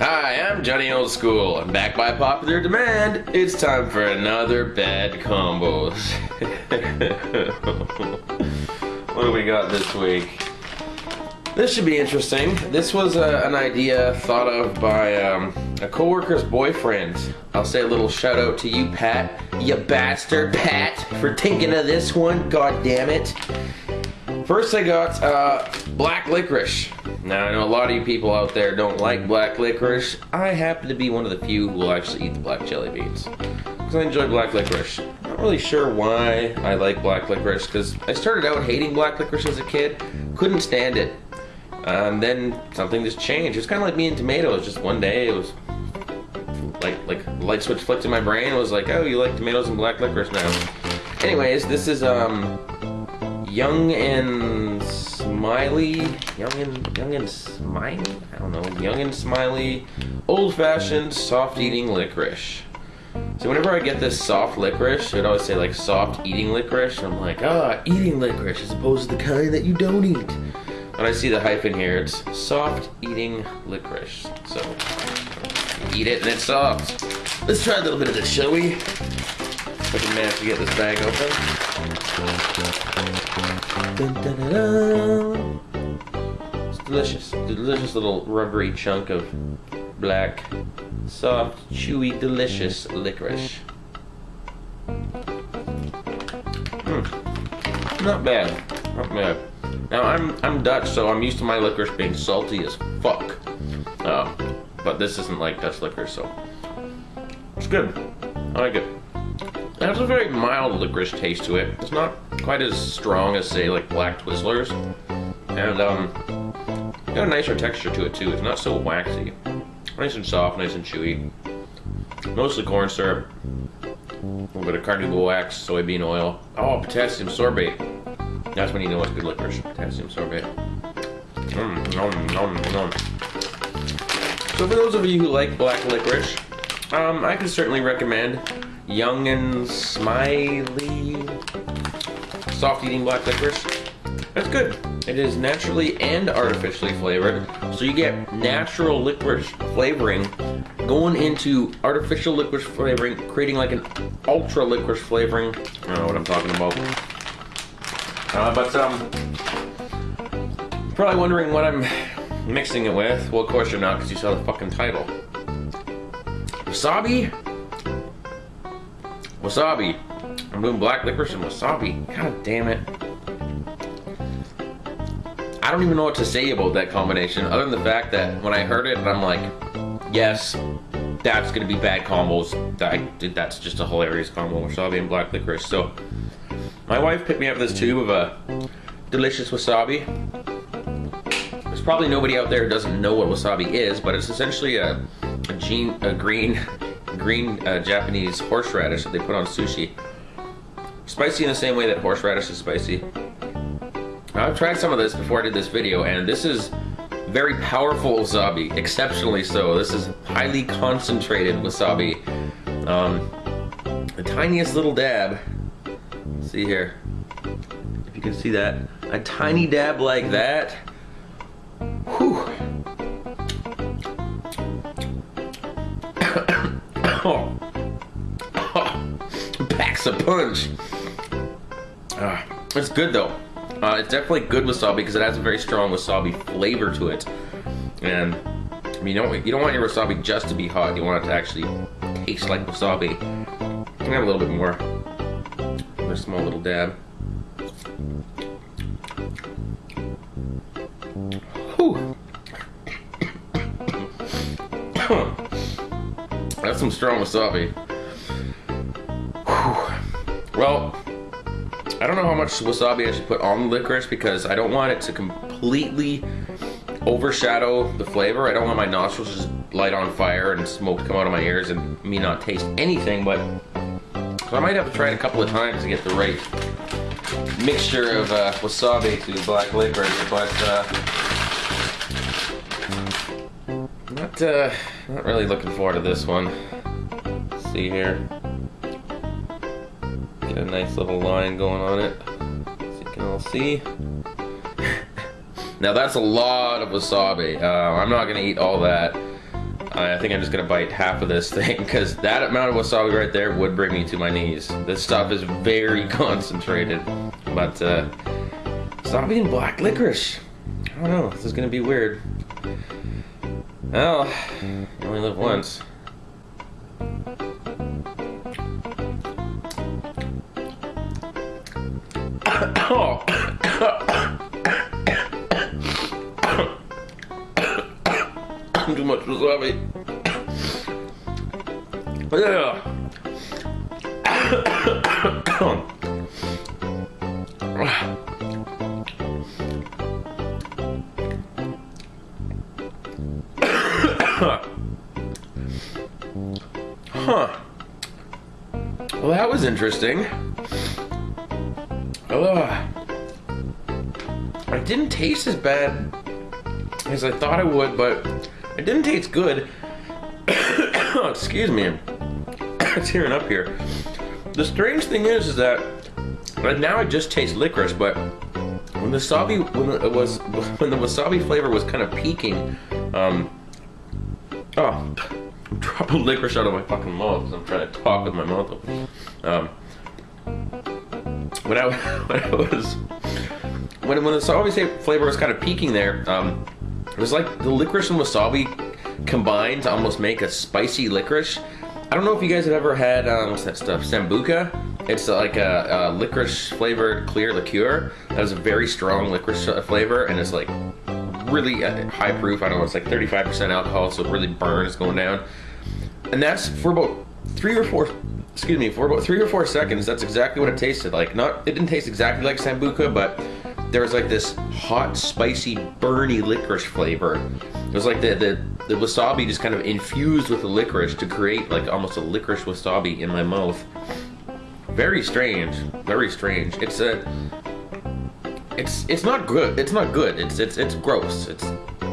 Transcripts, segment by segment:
Hi, I'm Johnny Old School, and back by popular demand, it's time for another Bad Combos. What do we got this week? This should be interesting. This was an idea thought of by a coworker's boyfriend. I'll say a little shout out to you, Pat. You bastard, Pat, for thinking of this one. God damn it. First I got black licorice. Now I know a lot of you people out there don't like black licorice. I happen to be one of the few who will actually eat the black jelly beans, because I enjoy black licorice. Not really sure why I like black licorice, because I started out hating black licorice as a kid. Couldn't stand it. And then something just changed. It's kind of like me and tomatoes. Just one day it was like a light switch flipped in my brain. It was like, oh, you like tomatoes and black licorice now. Anyways, this is Young and Smiley, Young and Smiley? I don't know, Young and Smiley, old-fashioned, soft-eating licorice. So whenever I get this soft licorice, it always say like soft eating licorice. I'm like, eating licorice as opposed to the kind that you don't eat. When I see the hyphen here, it's soft eating licorice. So eat it and it's soft. Let's try a little bit of this, shall we? If I can manage to get this bag open. Dun, dun, dun, dun. It's delicious. Delicious little rubbery chunk of black, soft, chewy, delicious licorice. Not bad. Not bad. Now I'm Dutch, so I'm used to my licorice being salty as fuck. But this isn't like Dutch licorice, so it's good. I like it. It has a very mild licorice taste to it. It's not quite as strong as, say, like black Twizzlers. And got a nicer texture to it too. It's not so waxy. Nice and soft, nice and chewy. Mostly corn syrup. A little bit of carnauba wax, soybean oil. Oh, potassium sorbate. That's when you know it's good licorice. Potassium sorbate. Nom, nom, nom. So for those of you who like black licorice, I can certainly recommend Young and Smiley soft eating black licorice. That's good. It is naturally and artificially flavored, so you get natural licorice flavoring going into artificial licorice flavoring, creating like an ultra licorice flavoring. I don't know what I'm talking about. Probably wondering what I'm mixing it with. Well, of course you're not, because you saw the fucking title. Wasabi? Wasabi. I'm doing black licorice and wasabi. God damn it. I don't even know what to say about that combination, other than the fact that when I heard it, I'm like, yes, that's gonna be bad combos. That's just a hilarious combo, wasabi and black licorice. So, my wife picked me up this tube of a delicious wasabi. There's probably nobody out there who doesn't know what wasabi is, but it's essentially a green Japanese horseradish that they put on sushi. Spicy in the same way that horseradish is spicy. I've tried some of this before I did this video, and this is very powerful wasabi, exceptionally so. This is highly concentrated wasabi. The tiniest little dab. See here, if you can see that, a tiny dab like that. Whew. Packs a punch. It's good though. It's definitely good wasabi because it has a very strong wasabi flavor to it. And I mean, you don't want your wasabi just to be hot. You want it to actually taste like wasabi. You can have a little bit more. A small little dab. Whew. That's some strong wasabi. Whew. Well, I don't know how much wasabi I should put on the licorice because I don't want it to completely overshadow the flavor. I don't want my nostrils to just light on fire and smoke come out of my ears and me not taste anything, but so I might have to try it a couple of times to get the right mixture of wasabi to black licorice, but not really looking forward to this one. Let's see here. Get a nice little line going on it, so you can all see. Now that's a lot of wasabi. I'm not gonna eat all that. I think I'm just gonna bite half of this thing because that amount of wasabi right there would bring me to my knees. This stuff is very concentrated. But wasabi and black licorice. I don't know, this is gonna be weird. Well, you only live once. Too much wasabi. Yeah. Huh. Well, that was interesting. It didn't taste as bad as I thought it would, but it didn't taste good. Excuse me. It's tearing up here. The strange thing is that right now I just taste licorice, but when the wasabi flavor was kind of peaking, I'm dropping licorice out of my fucking mouth because I'm trying to talk with my mouth open. When the wasabi flavor was kind of peaking there, it was like the licorice and wasabi combined to almost make a spicy licorice. I don't know if you guys have ever had, what's that stuff, Sambuca? It's like a licorice flavored clear liqueur. That has a very strong licorice flavor, and it's like really high proof. I don't know, it's like 35% alcohol, so it really burns going down. And that's for about 3 or 4 seconds. That's exactly what it tasted like. It didn't taste exactly like Sambuca, but there was like this hot, spicy, burny licorice flavor. It was like the wasabi just kind of infused with the licorice to create like almost a licorice wasabi in my mouth. Very strange, very strange. It's not good. It's not good. It's gross. It's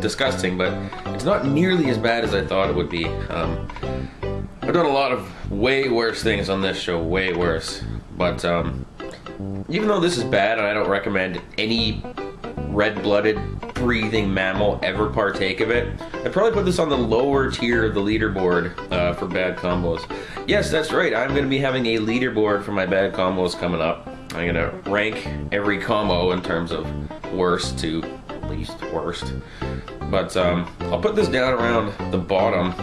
disgusting, but it's not nearly as bad as I thought it would be. I've done a lot of way worse things on this show, way worse. But even though this is bad and I don't recommend any red-blooded breathing mammal ever partake of it, I'd probably put this on the lower tier of the leaderboard for bad combos. Yes, that's right, I'm going to be having a leaderboard for my bad combos coming up. I'm going to rank every combo in terms of worst to least worst. But I'll put this down around the bottom.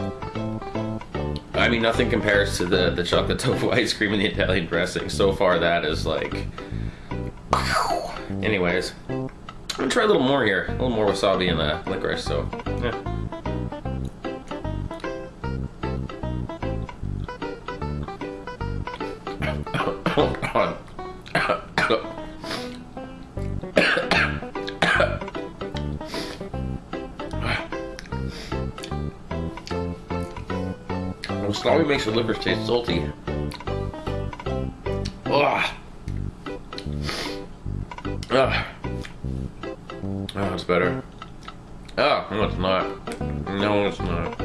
I mean, nothing compares to the chocolate tofu ice cream and the Italian dressing. So far, that is like... Anyways, I'm gonna try a little more here. A little more wasabi and licorice, so... Yeah. Oh, God. Wasabi makes the licorice taste salty. Ugh. Ugh. Oh, it's better. Oh, no, it's not. No, it's not.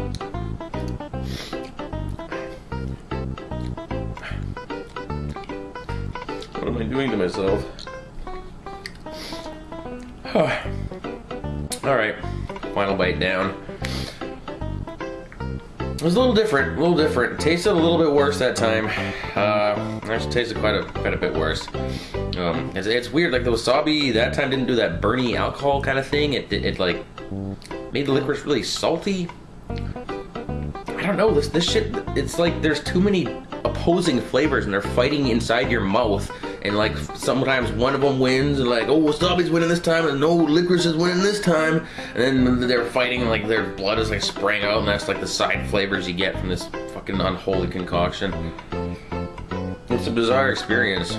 What am I doing to myself? Alright, final bite down. It was a little different, It tasted a little bit worse that time. Actually tasted quite a bit worse. It's weird, like the wasabi that time didn't do that burny alcohol kind of thing. It like made the licorice really salty. I don't know, this shit, it's like there's too many opposing flavors and they're fighting inside your mouth. And like sometimes one of them wins and like, oh, wasabi's winning this time and no, licorice is winning this time. And then they're fighting, like their blood is like spraying out, and that's like the side flavors you get from this fucking unholy concoction. It's a bizarre experience.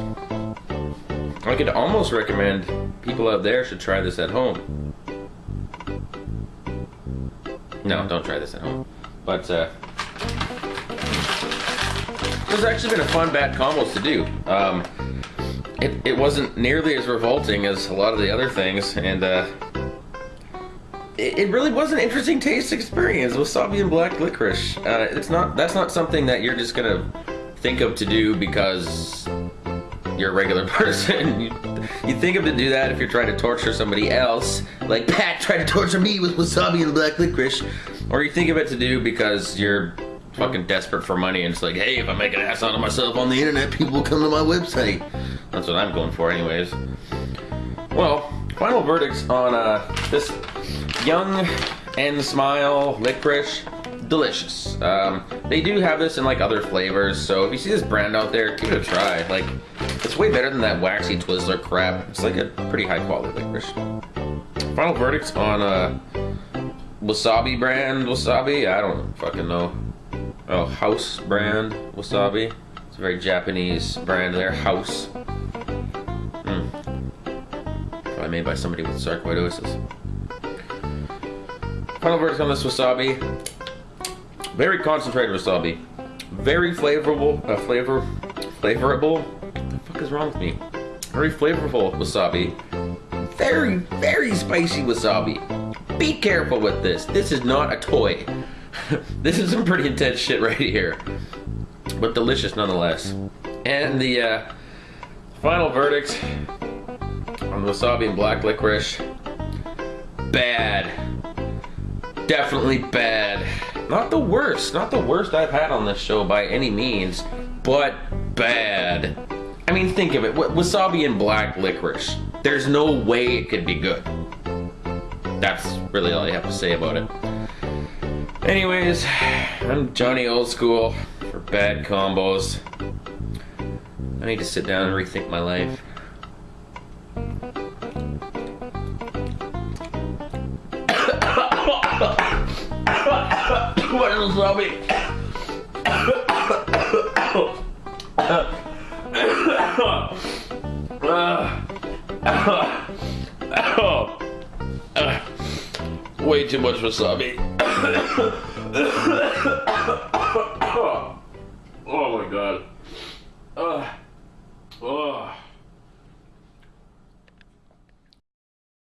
I could almost recommend people out there should try this at home. No, don't try this at home. But it's actually been a fun bad combos to do. It wasn't nearly as revolting as a lot of the other things, and it really was an interesting taste experience. Wasabi and black licorice. That's not something that you're just gonna think of to do because you're a regular person. You think of to do that if you're trying to torture somebody else, like Pat tried to torture me with wasabi and black licorice, or you think of it to do because you're fucking desperate for money and it's like, hey, if I make an ass out of myself on the internet, people will come to my website. That's what I'm going for anyways. Well, final verdicts on this Young and Smile licorice. Delicious. They do have this in like other flavors, so if you see this brand out there, give it a try. Like, it's way better than that waxy Twizzler crap. It's like a pretty high quality licorice. Final verdicts on Wasabi brand wasabi. I don't fucking know. Oh, House brand wasabi. It's a very Japanese brand there. House. Probably made by somebody with sarcoidosis. Final verdict on this wasabi. Very concentrated wasabi. Very flavorable. Flavorable. What the fuck is wrong with me? Very flavorful wasabi. Very, very spicy wasabi. Be careful with this. This is not a toy. This is some pretty intense shit right here. But delicious nonetheless. And the final verdict on the wasabi and black licorice. Bad. Definitely bad. Not the worst I've had on this show by any means, but bad. I mean, think of it, wasabi and black licorice. There's no way it could be good. That's really all I have to say about it. Anyways, I'm Johnny Old School for bad combos. I need to sit down and rethink my life. What is wasabi? Way too much wasabi. Oh my god.